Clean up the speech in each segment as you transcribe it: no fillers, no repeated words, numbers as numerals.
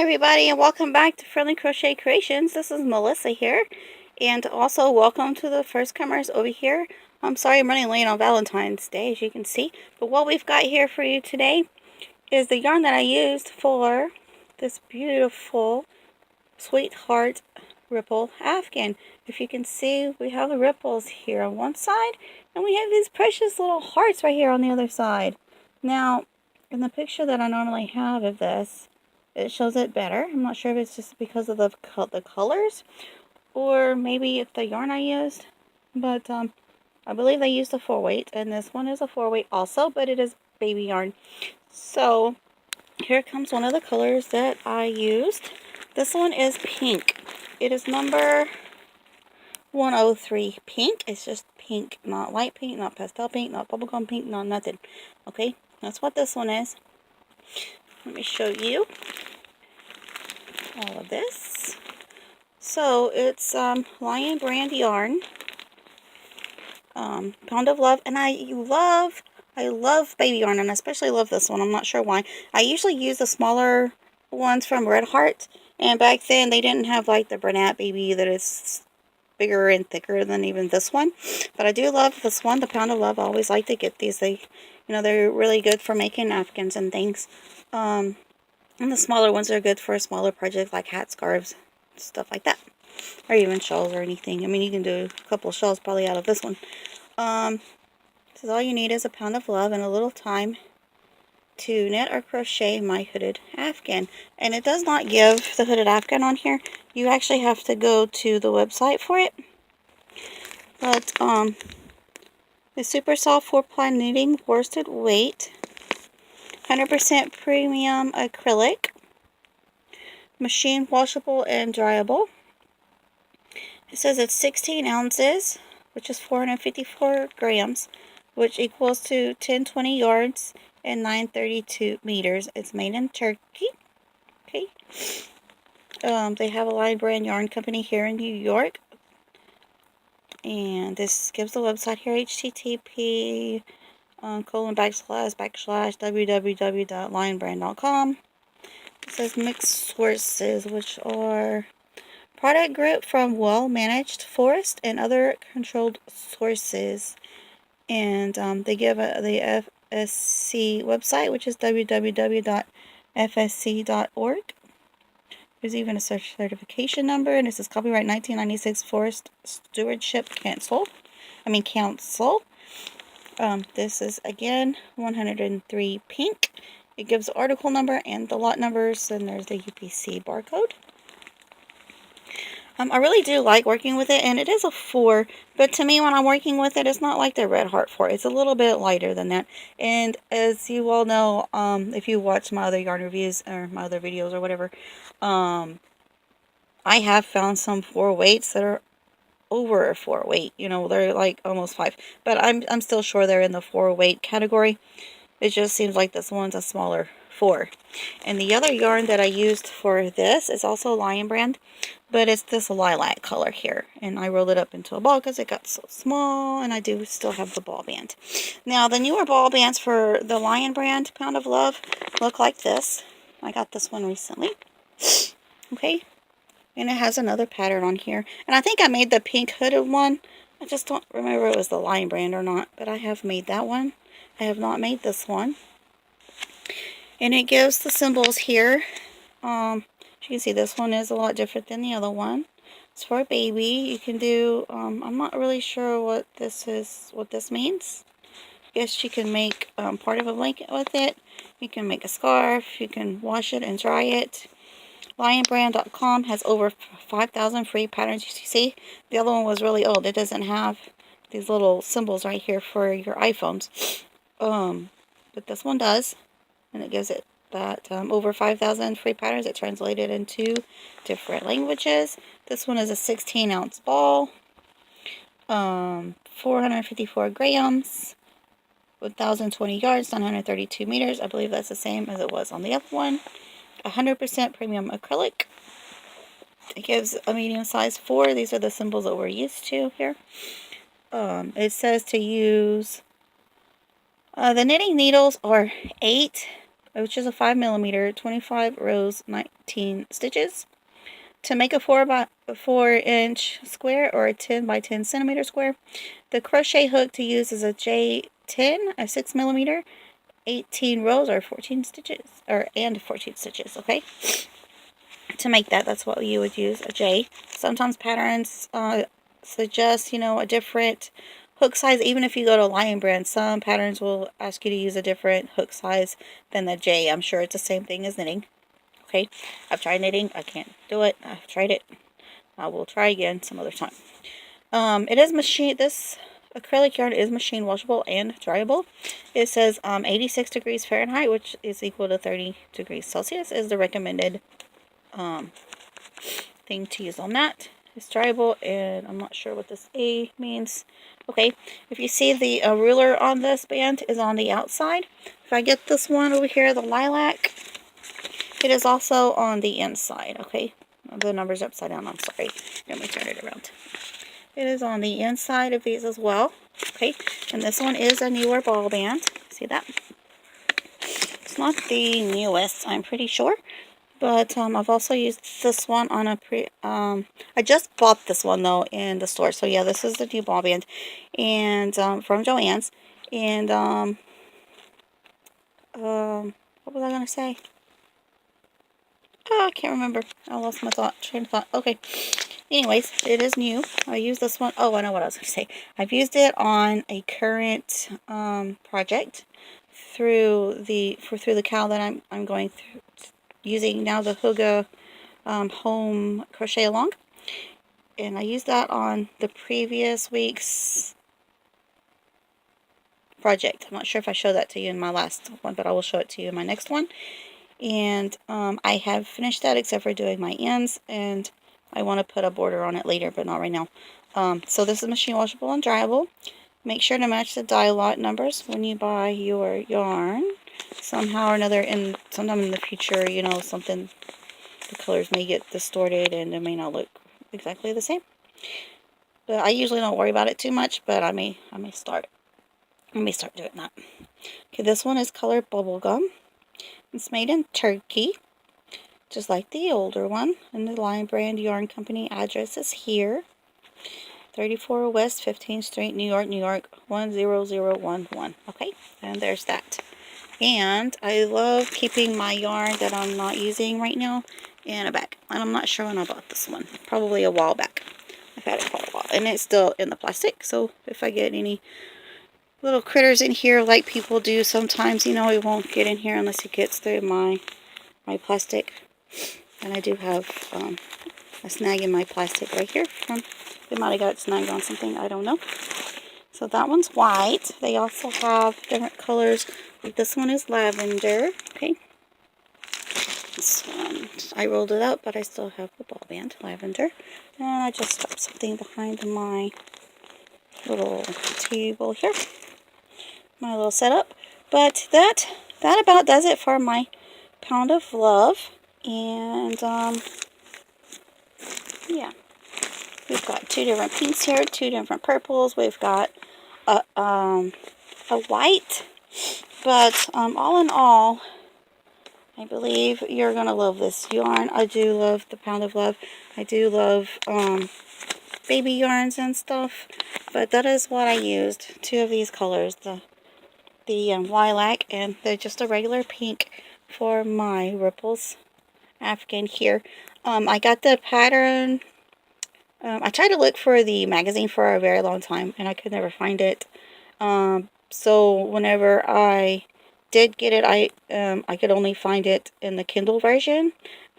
everybody, and welcome back to Friendly Crochet Creations. This is Melissa here, and also welcome to the first comers over here. I'm sorry I'm running late on Valentine's Day, as you can see, but what we've got here for you today is the yarn that I used for this beautiful Sweetheart Ripple Afghan. If you can see, we have the ripples here on one side, and we have these precious little hearts right here on the other side. Now, in the picture that I normally have of this, it shows it better. I'm not sure if it's just because of the colors, or maybe it's the yarn I used, but I believe I used a 4-weight, and this one is a 4-weight also, but it is baby yarn. So here comes one of the colors that I used. This one is pink. It is number 103 pink. It's just pink, not light pink, not pastel pink, not bubblegum pink, not nothing. Okay, that's what this one is. Let me show you all of this. So it's Lion brand yarn, Pound of Love, and I love baby yarn, and I especially love this one. I'm not sure why. I usually use the smaller ones from Red Heart, and back then they didn't have like the Bernat baby that is bigger and thicker than even this one. But I do love this one, the Pound of Love. I always like to get these. They're really good for making Afghans and things. And the smaller ones are good for a smaller project like hat scarves, stuff like that. Or even shawls or anything. I mean, you can do a couple shawls probably out of this one. So all you need is a Pound of Love and a little time to knit or crochet my hooded Afghan. And it does not give the hooded Afghan on here. You actually have to go to the website for it. But the super soft 4-ply knitting worsted weight, 100% premium acrylic, machine washable and dryable. It says it's 16 ounces, which is 454 grams, which equals to 1020 yards and 932 meters. It's made in Turkey. Okay. They have a Lion brand yarn company here in New York. And this gives the website here, http ://www.lionbrand.com. It says mixed sources, which are product group from well-managed forest and other controlled sources. And they give the FSC website, which is www.fsc.org. There's even a certification number, and this is copyright 1996 Forest Stewardship Council. This is again 103 pink. It gives the article number and the lot numbers, and there's the UPC barcode. I really do like working with it, and it is a 4, but to me when I'm working with it, it's not like the Red Heart 4. It's a little bit lighter than that. And as you all know, if you watch my other yarn reviews or my other videos or whatever, I have found some 4-weights that are over a 4-weight. They're like almost 5, but I'm still sure they're in the 4-weight category. It just seems like this one's a smaller 4. And the other yarn that I used for this is also Lion brand, but it's this lilac color here. And I rolled it up into a ball because it got so small, and I do still have the ball band. Now, the newer ball bands for the Lion brand Pound of Love look like this. I got this one recently. Okay. And it has another pattern on here. And I think I made the pink hooded one. I just don't remember if it was the Lion brand or not, but I have made that one. I have not made this one. And it gives the symbols here. As you can see, this one is a lot different than the other one. It's for a baby. You can do, I'm not really sure what this means. I guess you can make part of a blanket with it. You can make a scarf. You can wash it and dry it. Lionbrand.com has over 5,000 free patterns. You see, the other one was really old. It doesn't have these little symbols right here for your iPhones. But this one does, and it gives it that over 5,000 free patterns. It translated into different languages. This one is a 16-ounce ball, 454 grams, 1,020 yards, 932 meters. I believe that's the same as it was on the other one. 100% premium acrylic. It gives a medium size 4. These are the symbols that we're used to here. It says to use the knitting needles are 8 which is a 5mm, 25 rows, 19 stitches. To make a 4 inch square or a 10 by 10 centimeter square, the crochet hook to use is a J10, a 6mm, 18 rows or 14 stitches, and 14 stitches, okay? To make that, that's what you would use, a J. Sometimes patterns suggest, a different hook size. Even if you go to Lion Brand, some patterns will ask you to use a different hook size than the J. I'm sure it's the same thing as knitting. Okay, I've tried knitting. I can't do it. I've tried it. I will try again some other time. This acrylic yarn is machine washable and dryable. It says 86 degrees Fahrenheit, which is equal to 30 degrees Celsius, is the recommended thing to use on that. It's dryable, and I'm not sure what this A means. Okay, if you see the ruler on this band is on the outside. If I get this one over here, the lilac, it is also on the inside. Okay, the number's upside down. I'm sorry. Let me turn it around. It is on the inside of these as well. Okay, and this one is a newer ball band. See that? It's not the newest, I'm pretty sure. But I've also used this one on I just bought this one though in the store. So yeah, this is the new ball band, and from Joann's. And what was I gonna say? Oh, I can't remember. I lost my train of thought. Okay. Anyways, it is new. I used this one. Oh, I know what I was gonna say. I've used it on a current project through the cow that I'm going through. Using now the Huga home crochet along, and I used that on the previous week's project. I'm not sure if I showed that to you in my last one, but I will show it to you in my next one. And I have finished that except for doing my ends, and I want to put a border on it later, but not right now. So this is machine washable and dryable. Make sure to match the dye lot numbers when you buy your yarn. Somehow or another, sometime in the future, something, the colors may get distorted and it may not look exactly the same. But I usually don't worry about it too much, but I may start doing that. Okay, this one is colored bubblegum. It's made in Turkey, just like the older one. And the Lion Brand Yarn Company address is here. 34 West 15th Street, New York, New York, 10011. Okay, and there's that. And I love keeping my yarn that I'm not using right now in a bag. And I'm not sure when I bought this one. Probably a while back. I've had it for a while. And it's still in the plastic. So if I get any little critters in here like people do sometimes, it won't get in here unless it gets through my plastic. And I do have a snag in my plastic right here. It might have got snagged on something. I don't know. So that one's white. They also have different colors. This one is lavender. Okay. This one, I rolled it up, but I still have the ball band, lavender. And I just dropped something behind my little table here. My little setup. But that about does it for my pound of love. And yeah. We've got two different pinks here, two different purples. We've got a white, but all in all, I believe you're gonna love this yarn. I do love the Pound of Love. I do love baby yarns and stuff, but that is what I used. Two of these colors, the lilac, and just a regular pink for my ripples Afghan here. I got the pattern. I tried to look for the magazine for a very long time, and I could never find it. So whenever I did get it, I could only find it in the Kindle version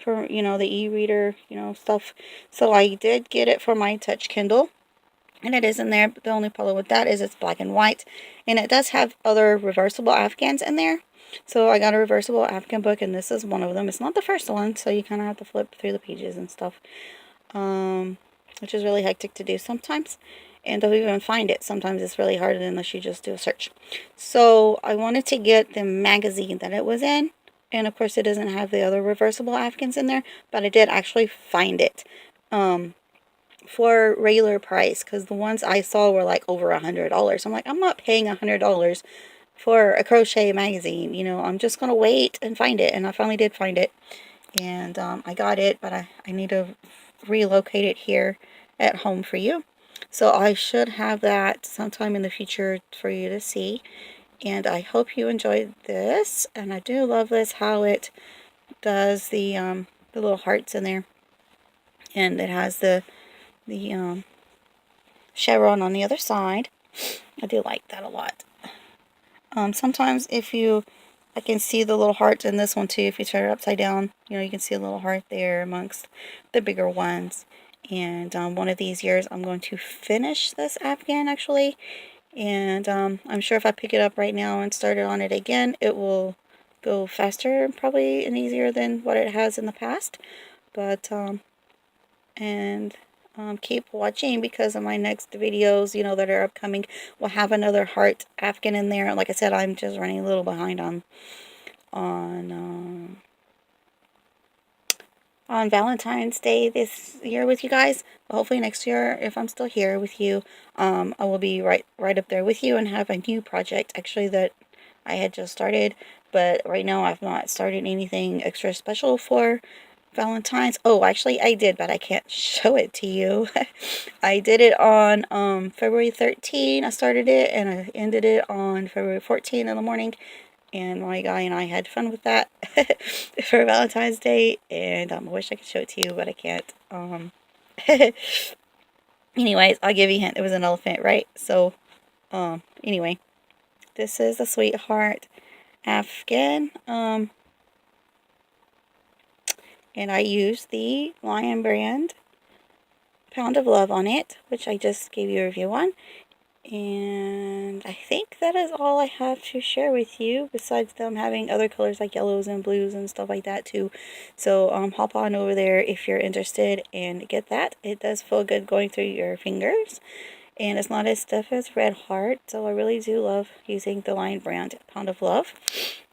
for, the e-reader, stuff. So I did get it for my Touch Kindle, and it is in there. But the only problem with that is it's black and white, and it does have other reversible Afghans in there. So I got a reversible Afghan book, and this is one of them. It's not the first one, so you kind of have to flip through the pages and stuff. Which is really hectic to do sometimes, and to even find it sometimes it's really hard unless you just do a search. So I wanted to get the magazine that it was in, and of course it doesn't have the other reversible Afghans in there, but I did actually find it for regular price, because the ones I saw were like over $100. I'm like, I'm not paying $100 for a crochet magazine. You know, I'm just going to wait and find it. And I finally did find it. And I got it, but I need to relocate it here at home for you. So I should have that sometime in the future for you to see. And I hope you enjoyed this. And I do love this, how it does the little hearts in there. And it has the chevron on the other side. I do like that a lot. Sometimes I can see the little hearts in this one too. If you turn it upside down, you know, you can see a little heart there amongst the bigger ones. And one of these years I'm going to finish this Afghan actually. And I'm sure if I pick it up right now and start it on it again, it will go faster probably and easier than what it has in the past. But keep watching, because of my next videos, you know, that are upcoming, will have another heart Afghan in there. Like I said, I'm just running a little behind on Valentine's Day this year with you guys. But hopefully next year, if I'm still here with you, I will be right up there with you and have a new project actually that I had just started. But right now I've not started anything extra special for Valentine's. Oh, actually I did, but I can't show it to you. I did it on February 13. I started it and I ended it on February 14 in the morning. And my guy and I had fun with that for Valentine's Day. And I wish I could show it to you, but I can't. Anyways, I'll give you a hint. It was an elephant, right? So, anyway, this is a sweetheart Afghan. And I used the Lion brand Pound of Love on it, which I just gave you a review on. And I think that is all I have to share with you, besides them having other colors like yellows and blues and stuff like that too. So hop on over there if you're interested and get that. It does feel good going through your fingers, and it's not as stiff as Red Heart. So I really do love using the Lion brand Pound of Love.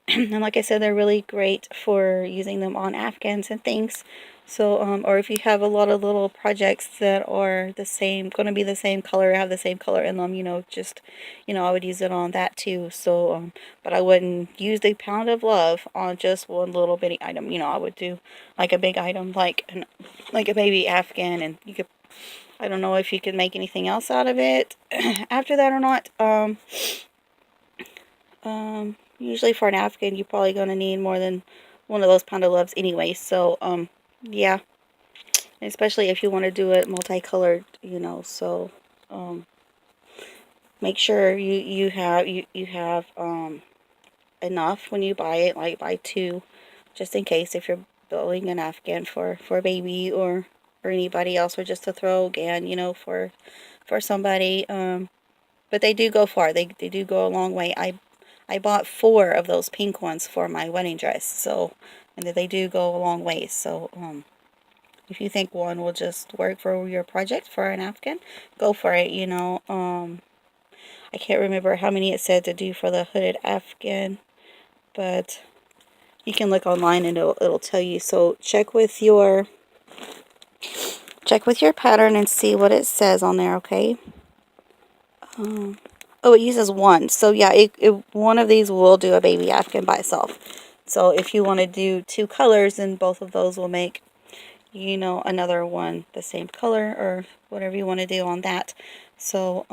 And like I said, they're really great for using them on Afghans and things. So, or if you have a lot of little projects that are going to be the same color, have the same color in them, you know, just, you know, I would use it on that too. So, but I wouldn't use the Pound of Love on just one little bitty item. You know, I would do like a big item, like a baby Afghan, and you could, I don't know if you could make anything else out of it after that or not. Usually for an Afghan, you're probably going to need more than one of those Pound of Loves anyway. So, yeah. Especially if you want to do it multicolored, you know. So, make sure you have enough when you buy it. Like buy two, just in case if you're building an Afghan for a baby or anybody else, or just to throw again, you know, for somebody. But they do go far. They do go a long way. I bought 4 of those pink ones for my wedding dress. So, and they do go a long way. So, if you think one will just work for your project for an Afghan, go for it, you know. I can't remember how many it said to do for the hooded Afghan, but you can look online and it'll tell you. So check with your pattern and see what it says on there, okay? Oh, it uses 1. So yeah, one of these will do a baby Afghan by itself. So if you want to do 2 colors, then both of those will make, you know, another one the same color or whatever you want to do on that. So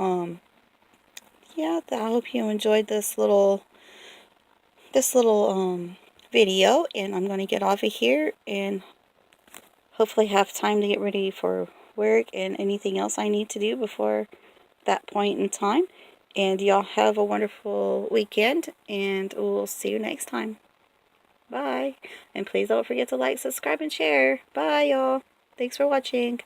yeah, I hope you enjoyed this little video, and I'm going to get off of here and hopefully have time to get ready for work and anything else I need to do before that point in time. And y'all have a wonderful weekend, and we'll see you next time. Bye. And please don't forget to like, subscribe, and share. Bye, y'all. Thanks for watching.